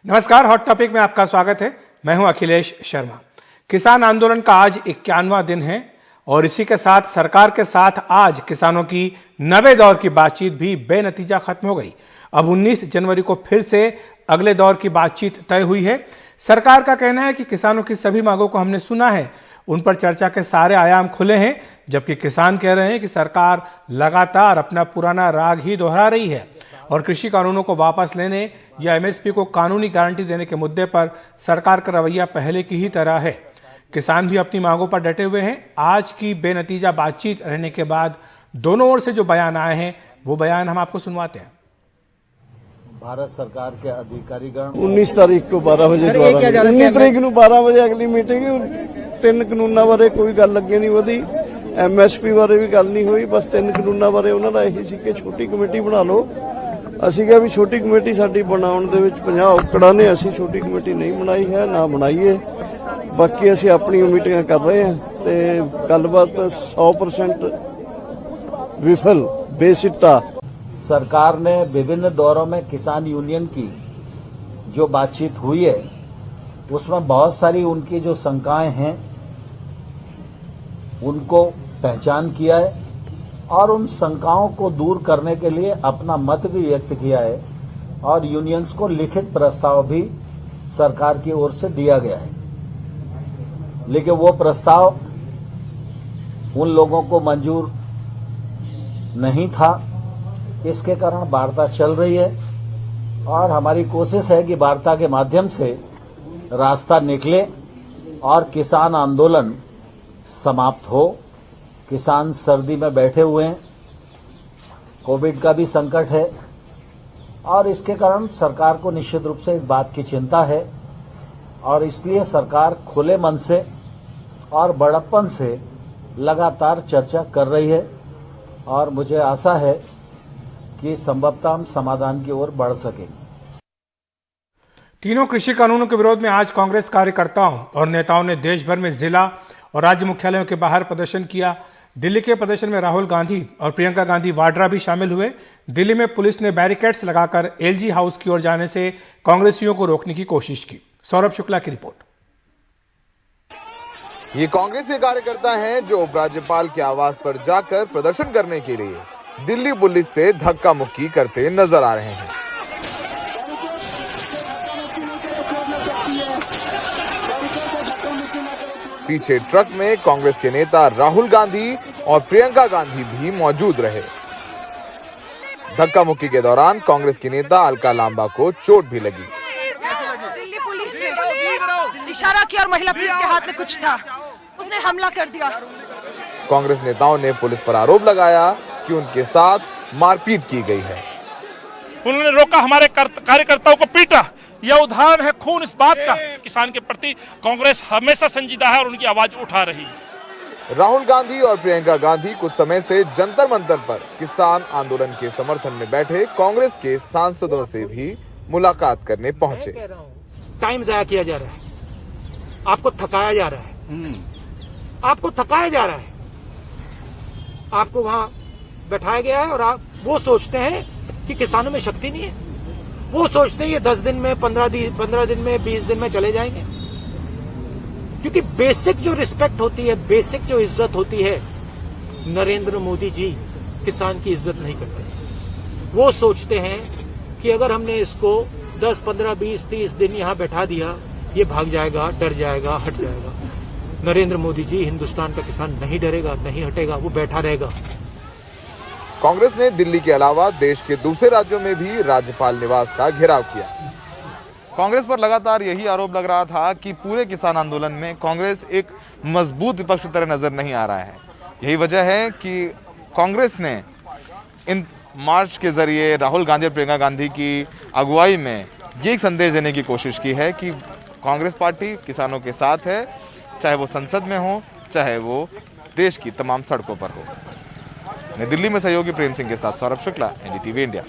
नमस्कार, hot topic में आपका स्वागत है। मैं हूं अखिलेश शर्मा। किसान आंदोलन का आज 51वां दिन है और इसी के साथ सरकार के साथ आज किसानों की नवे दौर की बातचीत भी बेनतीजा खत्म हो गई। अब 19 जनवरी को फिर से अगले दौर की बातचीत तय हुई है। सरकार का कहना है कि किसानों की सभी मांगों को हमने सुना है, उन पर चर्चा के सारे आयाम खुले हैं, जबकि किसान कह रहे हैं कि सरकार लगातार अपना पुराना राग ही दोहरा रही है और कृषि कानूनों को वापस लेने या एमएसपी को कानूनी गारंटी देने के मुद्दे पर सरकार का रवैया पहले की ही तरह है। किसान भी अपनी मांगों पर डटे हुए हैं। आज की बेनतीजा बातचीत रहने के बाद दोनों ओर से जो बयान आए हैं वो बयान हम आपको सुनवाते हैं। भारत सरकार के अधिकारीगण 19 तारीख को 12 वजे ਦੁਆਰਾ 19 ਤਰੀਕ ਨੂੰ 12 ਵਜੇ ਅਗਲੀ ਮੀਟਿੰਗ। ਤਿੰਨ ਕਾਨੂੰਨਾਂ ਬਾਰੇ ਕੋਈ ਗੱਲ ਅੱਗੇ ਨਹੀਂ ਵਧੀ, ਐਮਐਸਪੀ ਬਾਰੇ ਵੀ ਗੱਲ ਨਹੀਂ ਹੋਈ। ਬਸ ਤਿੰਨ ਕਾਨੂੰਨਾਂ ਬਾਰੇ ਉਹਨਾਂ ਦਾ ਇਹੀ ਸੀ ਕਿ ਛੋਟੀ ਕਮੇਟੀ ਬਣਾ ਲਓ। ਅਸੀਂ ਕਿਹਾ ਵੀ ਛੋਟੀ ਕਮੇਟੀ ਸਾਡੀ ਬਣਾਉਣ ਦੇ ਵਿੱਚ 50 ਔਕੜਾਂ ਨੇ, ਅਸੀਂ ਛੋਟੀ ਕਮੇਟੀ ਨਹੀਂ ਬਣਾਈ ਹੈ, ਨਾ ਬਣਾਈਏ। ਬਾਕੀ ਅਸੀਂ ਆਪਣੀਆਂ ਮੀਟਿੰਗਾਂ ਕਰ ਰਹੇ ਹਾਂ ਤੇ ਗੱਲਬਾਤ 100% ਵਿਫਲ ਬੇਸਿੱਟਾ। सरकार ने विभिन्न दौरों में किसान यूनियन की जो बातचीत हुई है उसमें बहुत सारी उनकी जो शंकाएं हैं उनको पहचान किया है और उन शंकाओं को दूर करने के लिए अपना मत भी व्यक्त किया है और यूनियंस को लिखित प्रस्ताव भी सरकार की ओर से दिया गया है। लेकिन वो प्रस्ताव उन लोगों को मंजूर नहीं था, इसके कारण वार्ता चल रही है और हमारी कोशिश है कि वार्ता के माध्यम से रास्ता निकले और किसान आंदोलन समाप्त हो। किसान सर्दी में बैठे हुए हैं, कोविड का भी संकट है और इसके कारण सरकार को निश्चित रूप से इस बात की चिंता है और इसलिए सरकार खुले मन से और बड़प्पन से लगातार चर्चा कर रही है और मुझे आशा है कि संभवतः हम समाधान की ओर बढ़ सके। तीनों कृषि कानूनों के विरोध में आज कांग्रेस कार्यकर्ताओं और नेताओं ने देश भर में जिला और राज्य मुख्यालयों के बाहर प्रदर्शन किया। दिल्ली के प्रदर्शन में राहुल गांधी और प्रियंका गांधी वाड्रा भी शामिल हुए। दिल्ली में पुलिस ने बैरिकेड्स लगाकर एलजी हाउस की ओर जाने से कांग्रेसियों को रोकने की कोशिश की। सौरभ शुक्ला की रिपोर्ट। ये कांग्रेस के कार्यकर्ता हैं जो उपराज्यपाल के आवास पर जाकर प्रदर्शन करने के लिए दिल्ली पुलिस से धक्का मुक्की करते नजर आ रहे हैं। पीछे ट्रक में कांग्रेस के नेता राहुल गांधी और प्रियंका गांधी भी मौजूद रहे। धक्का मुक्की के दौरान कांग्रेस की नेता अलका लांबा को चोट भी लगी। दिल्ली पुलिस ने इशारा किया और महिला पुलिस के हाथ में कुछ था, उसने हमला कर दिया। कांग्रेस नेताओं ने पुलिस पर आरोप लगाया कि उनके साथ मारपीट की गई है। उन्होंने रोका, हमारे कार्यकर्ताओं को पीटा। यह उदाहरण है खून इस बात का किसान के प्रति कांग्रेस हमेशा संजीदा है और उनकी आवाज उठा रही है। राहुल गांधी और प्रियंका गांधी कुछ समय से जंतर मंतर पर किसान आंदोलन के समर्थन में बैठे कांग्रेस के सांसदों से भी मुलाकात करने पहुंचे। टाइम जाया किया जा रहा है, आपको थकाया जा रहा है, आपको थकाया जा रहा है, आपको वहां बैठाया गया है और आप वो सोचते हैं कि किसानों में शक्ति नहीं है। वो सोचते हैं ये 10 दिन में 15 दिन में 20 दिन में चले जाएंगे, क्योंकि बेसिक जो रिस्पेक्ट होती है, बेसिक जो इज्जत होती है, नरेंद्र मोदी जी किसान की इज्जत नहीं करते। वो सोचते हैं कि अगर हमने इसको 10, 15, 20, 30 दिन यहां बैठा दिया, ये भाग जाएगा, डर जाएगा, हट जाएगा। नरेंद्र मोदी जी, हिंदुस्तान का किसान नहीं डरेगा, नहीं हटेगा, वो बैठा रहेगा। कांग्रेस ने दिल्ली के अलावा देश के दूसरे राज्यों में भी राज्यपाल निवास का घेराव किया। कांग्रेस पर लगातार यही आरोप लग रहा था कि पूरे किसान आंदोलन में कांग्रेस एक मजबूत विपक्ष की तरह नजर नहीं आ रहा है। यही वजह है कि कांग्रेस ने इन मार्च के जरिए राहुल गांधी और प्रियंका गांधी की अगुवाई में ये एक संदेश देने की कोशिश की है कि कांग्रेस पार्टी किसानों के साथ है, चाहे वो संसद में हो, चाहे वो देश की तमाम सड़कों पर हो। नई दिल्ली में सहयोगी प्रेम सिंह के साथ सौरभ शुक्ला, एनडीटीवी इंडिया।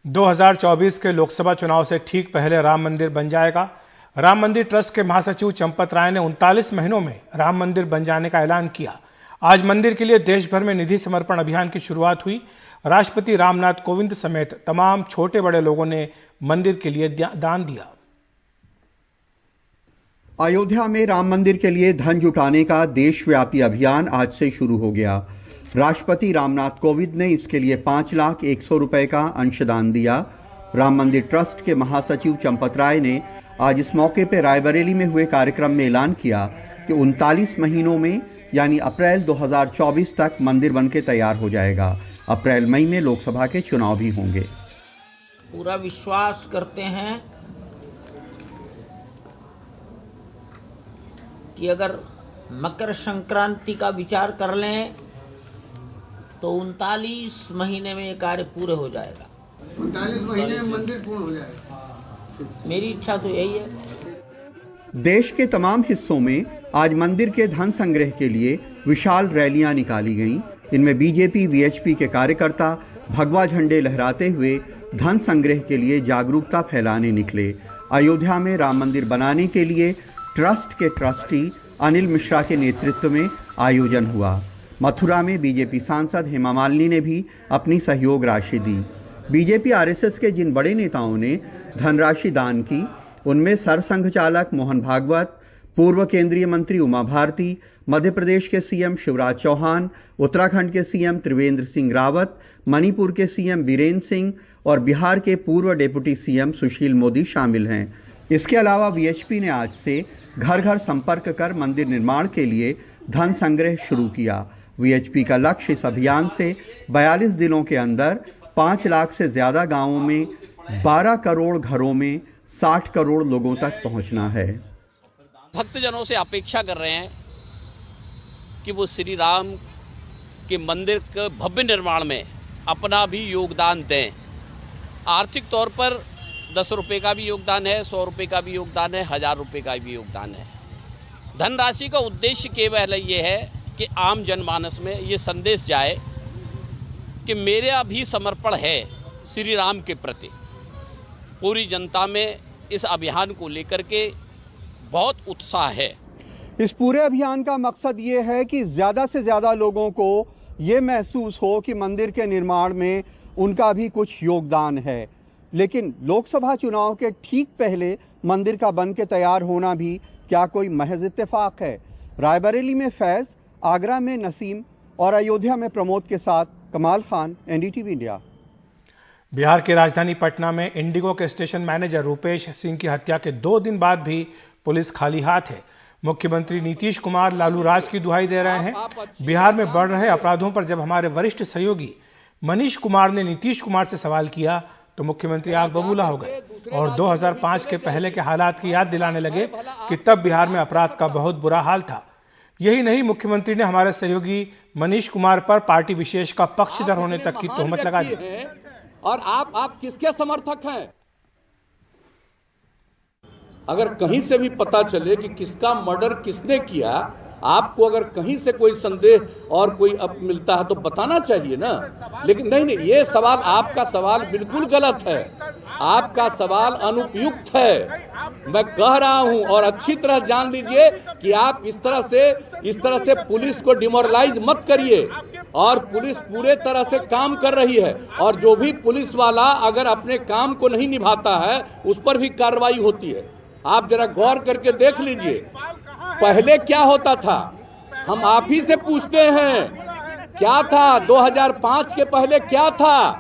2024 के लोकसभा चुनाव से ठीक पहले राम मंदिर बन जाएगा। राम मंदिर ट्रस्ट के महासचिव चंपत राय ने 39 महीनों में राम मंदिर बन जाने का ऐलान किया। आज मंदिर के लिए देश भर में निधि समर्पण अभियान की शुरुआत हुई। राष्ट्रपति रामनाथ कोविंद समेत तमाम छोटे बड़े लोगों ने मंदिर के लिए दान दिया। अयोध्या में राम मंदिर के लिए धन जुटाने का देशव्यापी अभियान आज से शुरू हो गया। राष्ट्रपति रामनाथ कोविंद ने इसके लिए 5,01,00,000 रुपए का अंशदान दिया। राम मंदिर ट्रस्ट के महासचिव चंपत राय ने आज इस मौके पर रायबरेली में हुए कार्यक्रम में ऐलान किया कि 39 महीनों में यानी अप्रैल 2024 तक मंदिर बनके तैयार हो जाएगा। अप्रैल मई में लोकसभा के चुनाव भी होंगे। पूरा विश्वास करते हैं कि अगर मकर संक्रांति का विचार कर लें तो 39 महीने में ये कार्य पूरे हो जाएगा। 39 महीने में मंदिर पूर्ण हो जाएगा। मेरी इच्छा तो यही है। देश के तमाम हिस्सों में आज मंदिर के धन संग्रह के लिए विशाल रैलियां निकाली गईं। इनमें बीजेपी वीएचपी के कार्यकर्ता भगवा झंडे लहराते हुए धन संग्रह के लिए जागरूकता फैलाने निकले। अयोध्या में राम मंदिर बनाने के लिए ट्रस्ट के ट्रस्टी अनिल मिश्रा के नेतृत्व में आयोजन हुआ। मथुरा में बीजेपी सांसद हेमा मालिनी ने भी अपनी सहयोग राशि दी। बीजेपी आरएसएस के जिन बड़े नेताओं ने धनराशि दान की उनमें सरसंघ चालक मोहन भागवत, पूर्व केंद्रीय मंत्री उमा भारती, मध्य प्रदेश के सीएम शिवराज चौहान, उत्तराखंड के सीएम त्रिवेंद्र सिंह रावत, मणिपुर के सीएम बीरेन्द्र सिंह और बिहार के पूर्व डिप्टी सीएम सुशील मोदी शामिल हैं। इसके अलावा वीएचपी ने आज से घर घर संपर्क कर मंदिर निर्माण के लिए धन संग्रह शुरू किया। वीएचपी का लक्ष्य इस अभियान से 42 दिनों के अंदर 5 लाख से ज्यादा गांवों में 12 करोड़ घरों में 60 करोड़ लोगों तक पहुंचना है। भक्तजनों से अपेक्षा कर रहे हैं कि वो श्री राम के मंदिर के भव्य निर्माण में अपना भी योगदान दें। आर्थिक तौर पर 10 रुपये का भी योगदान है, 100 रुपये का भी योगदान है, 1000 रुपये का भी योगदान है। धनराशि का उद्देश्य केवल ये है कि आम जनमानस में ये संदेश जाए कि मेरा भी समर्पण है श्री राम के प्रति। पूरी जनता में इस अभियान को लेकर के बहुत उत्साह है। इस पूरे अभियान का मकसद ये है कि ज्यादा से ज्यादा लोगों को ये महसूस हो कि मंदिर के निर्माण में उनका भी कुछ योगदान है। लेकिन लोकसभा चुनाव के ठीक पहले मंदिर का बन के तैयार होना भी क्या कोई महज इत्तेफाक है? रायबरेली में फैज, आगरा में नसीम और अयोध्या में प्रमोद के साथ कमाल खान, एनडीटीवी इंडिया। बिहार की राजधानी पटना में इंडिगो के स्टेशन मैनेजर रूपेश सिंह की हत्या के 2 दिन बाद भी पुलिस खाली हाथ है। मुख्यमंत्री नीतीश कुमार लालू राज की दुहाई दे रहे हैं। बिहार में बढ़ रहे अपराधों पर जब हमारे वरिष्ठ सहयोगी मनीष कुमार ने नीतीश कुमार से सवाल किया तो मुख्यमंत्री आग बबूला हो गए और 2005 के पहले के हालात की याद दिलाने लगे कि तब बिहार में अपराध का बहुत बुरा हाल था। यही नहीं, मुख्यमंत्री ने हमारे सहयोगी मनीष कुमार पर पार्टी विशेष का पक्षधर होने तक की तोहमत लगा दी। और आप किसके समर्थक हैं? अगर कहीं से भी पता चले कि किसका मर्डर किसने किया, आपको अगर कहीं से कोई संदेह और कोई अब मिलता है तो बताना चाहिए ना। लेकिन नहीं, ये सवाल, आपका सवाल बिल्कुल गलत है। आपका सवाल अनुपयुक्त है। मैं कह रहा हूं और अच्छी तरह जान लीजिए कि आप इस तरह से पुलिस को डिमोरलाइज मत करिए। और पुलिस पूरे तरह से काम कर रही है और जो भी पुलिस वाला अगर अपने काम को नहीं निभाता है उस पर भी कार्रवाई होती है। आप जरा गौर करके देख लीजिए, पहले क्या होता था, हम आप ही से पूछते हैं क्या था 2005 के पहले, क्या था,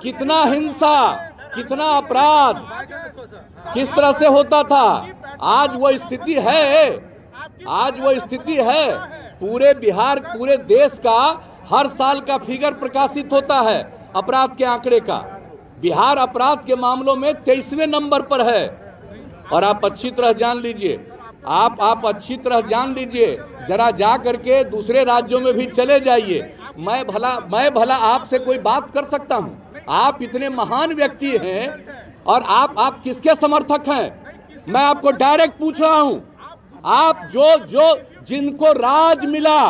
कितना हिंसा, कितना अपराध, किस तरह से होता था। आज वो स्थिति है, आज वो स्थिति है। पूरे बिहार, पूरे देश का हर साल का फिगर प्रकाशित होता है अपराध के आंकड़े का। बिहार अपराध के मामलों में 23वें नंबर पर है। और आप अच्छी तरह जान लीजिए, आप अच्छी तरह जान लीजिए, जरा जा करके दूसरे राज्यों में भी चले जाइए। मैं भला आपसे कोई बात कर सकता हूं? आप इतने महान व्यक्ति हैं और आप किसके समर्थक हैं? मैं आपको डायरेक्ट पूछ रहा हूं। आप जो जिनको राज मिला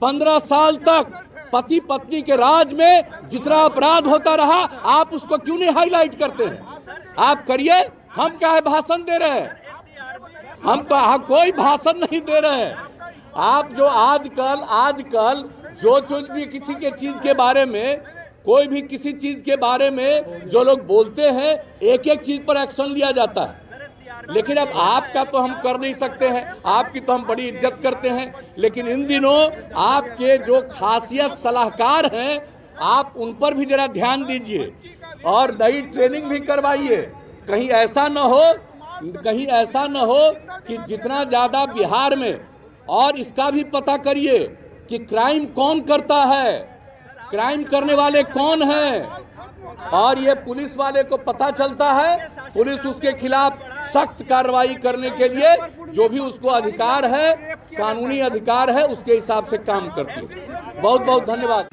15 साल तक, पति पत्नी के राज में जितना अपराध होता रहा, आप उसको क्यों नहीं हाईलाइट करते हैं? आप करिए, हम क्या है भाषण दे रहे हैं? हम कोई भाषण नहीं दे रहे हैं। आप जो आजकल जो भी किसी के चीज के बारे में, कोई भी किसी चीज के बारे में जो लोग बोलते हैं, एक एक चीज पर एक्शन लिया जाता है। लेकिन अब आपका तो हम कर नहीं सकते हैं, आपकी तो हम बड़ी इज्जत करते हैं, लेकिन इन दिनों आपके जो खासियत सलाहकार हैं, आप उन पर भी जरा ध्यान दीजिए और नई ट्रेनिंग भी करवाइए। कहीं ऐसा न हो कि जितना ज्यादा बिहार में, और इसका भी पता करिए कि क्राइम कौन करता है, क्राइम करने वाले कौन हैं, और ये पुलिस वाले को पता चलता है, पुलिस उसके खिलाफ सख्त कार्रवाई करने के लिए जो भी उसको अधिकार है, कानूनी अधिकार है, उसके हिसाब से काम करती है। बहुत बहुत धन्यवाद।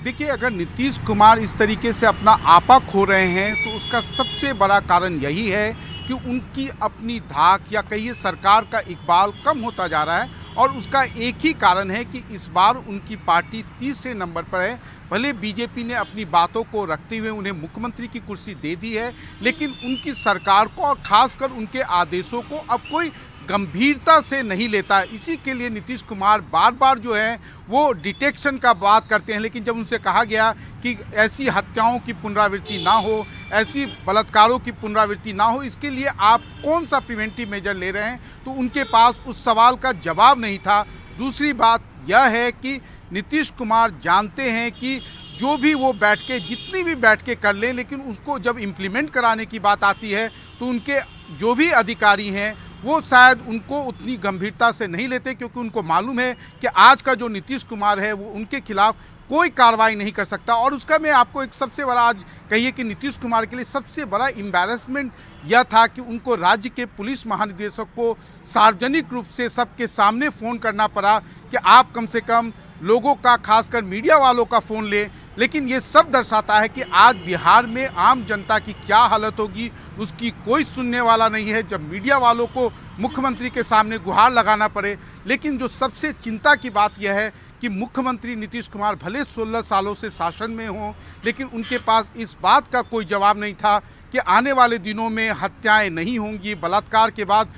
देखिए, अगर नीतीश कुमार इस तरीके से अपना आपा खो रहे हैं तो उसका सबसे बड़ा कारण यही है कि उनकी अपनी धाक या कहिए सरकार का इकबाल कम होता जा रहा है। और उसका एक ही कारण है कि इस बार उनकी पार्टी तीसरे नंबर पर है। भले बीजेपी ने अपनी बातों को रखते हुए उन्हें मुख्यमंत्री की कुर्सी दे दी है, लेकिन उनकी सरकार को और खासकर उनके आदेशों को अब कोई गंभीरता से नहीं लेता। इसी के लिए नीतीश कुमार बार बार जो है वो डिटेक्शन का बात करते हैं, लेकिन जब उनसे कहा गया कि ऐसी हत्याओं की पुनरावृत्ति ना हो, ऐसी बलात्कारों की पुनरावृत्ति ना हो, इसके लिए आप कौन सा प्रिवेंटिव मेजर ले रहे हैं, तो उनके पास उस सवाल का जवाब नहीं था। दूसरी बात यह है कि नीतीश कुमार जानते हैं कि जो भी वो बैठ के जितनी भी बैठ के कर लें, लेकिन उसको जब इम्प्लीमेंट कराने की बात आती है तो उनके जो भी अधिकारी हैं वो शायद उनको उतनी गंभीरता से नहीं लेते, क्योंकि उनको मालूम है कि आज का जो नीतीश कुमार है वो उनके खिलाफ कोई कार्रवाई नहीं कर सकता। और उसका मैं आपको एक सबसे बड़ा आज कहिए कि नीतीश कुमार के लिए सबसे बड़ा एम्बैरेसमेंट यह था कि उनको राज्य के पुलिस महानिदेशक को सार्वजनिक रूप से सबके सामने फ़ोन करना पड़ा कि आप कम से कम लोगों का, खासकर मीडिया वालों का फ़ोन लें। लेकिन ये सब दर्शाता है कि आज बिहार में आम जनता की क्या हालत होगी, उसकी कोई सुनने वाला नहीं है जब मीडिया वालों को मुख्यमंत्री के सामने गुहार लगाना पड़े। लेकिन जो सबसे चिंता की बात यह है कि मुख्यमंत्री नीतीश कुमार भले 16 सालों से शासन में हों, लेकिन उनके पास इस बात का कोई जवाब नहीं था कि आने वाले दिनों में हत्याएं नहीं होंगी, बलात्कार के बाद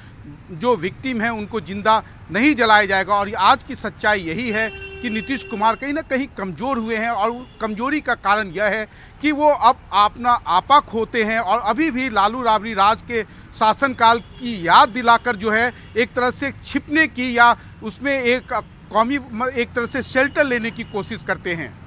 जो विक्टिम हैं उनको जिंदा नहीं जलाया जाएगा। और आज की सच्चाई यही है कि नीतीश कुमार कहीं ना कहीं कमज़ोर हुए हैं, और कमजोरी का कारण यह है कि वो अब अपना आपा खोते हैं और अभी भी लालू राबड़ी राज के शासनकाल की याद दिलाकर जो है एक तरह से छिपने की या उसमें एक कौमी एक तरह से शेल्टर लेने की कोशिश करते हैं।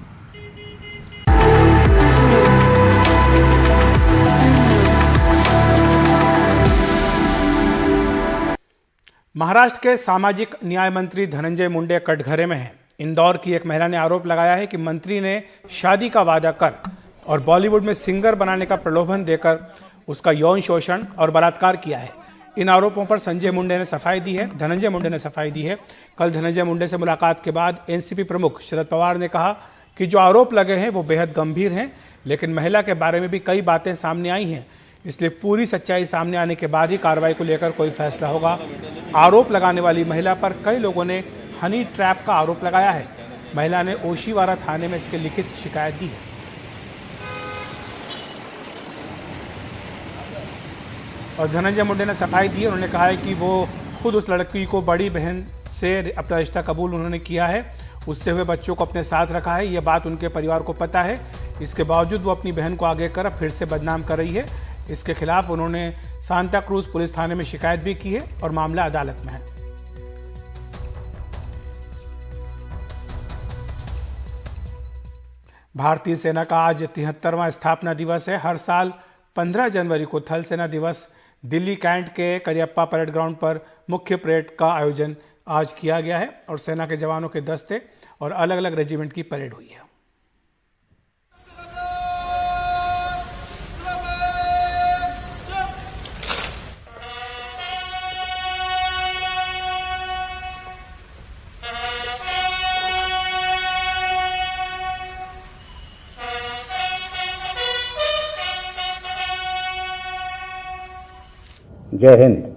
महाराष्ट्र के सामाजिक न्याय मंत्री धनंजय मुंडे कटघरे में हैं। इंदौर की एक महिला ने आरोप लगाया है कि मंत्री ने शादी का वादा कर और बॉलीवुड में सिंगर बनाने का प्रलोभन देकर उसका यौन शोषण और बलात्कार किया है। इन आरोपों पर धनंजय मुंडे ने सफाई दी है। कल धनंजय मुंडे से मुलाकात के बाद एनसीपी प्रमुख शरद पवार ने कहा कि जो आरोप लगे हैं वो बेहद गंभीर हैं, लेकिन महिला के बारे में भी कई बातें सामने आई हैं, इसलिए पूरी सच्चाई सामने आने के बाद ही कार्रवाई को लेकर कोई फैसला होगा। आरोप लगाने वाली महिला पर कई लोगों ने हनी ट्रैप का आरोप लगाया है। महिला ने ओशीवारा थाने में इसकी लिखित शिकायत दी है। और धनंजय मुंडे ने सफाई दी है। उन्होंने कहा है कि वो खुद उस लड़की को बड़ी बहन से अपना रिश्ता कबूल उन्होंने किया है, उससे हुए बच्चों को अपने साथ रखा है। ये बात उनके परिवार को पता है, इसके बावजूद वो अपनी बहन को आगे कर फिर से बदनाम कर रही है। इसके खिलाफ उन्होंने सांता क्रूज पुलिस थाने में शिकायत भी की है और मामला अदालत में है। भारतीय सेना का आज 73वां स्थापना दिवस है। हर साल 15 जनवरी को थल सेना दिवस दिल्ली कैंट के करियप्पा परेड ग्राउंड पर मुख्य परेड का आयोजन आज किया गया है और सेना के जवानों के दस्ते और अलग अलग रेजिमेंट की परेड हुई है। जय हिंद।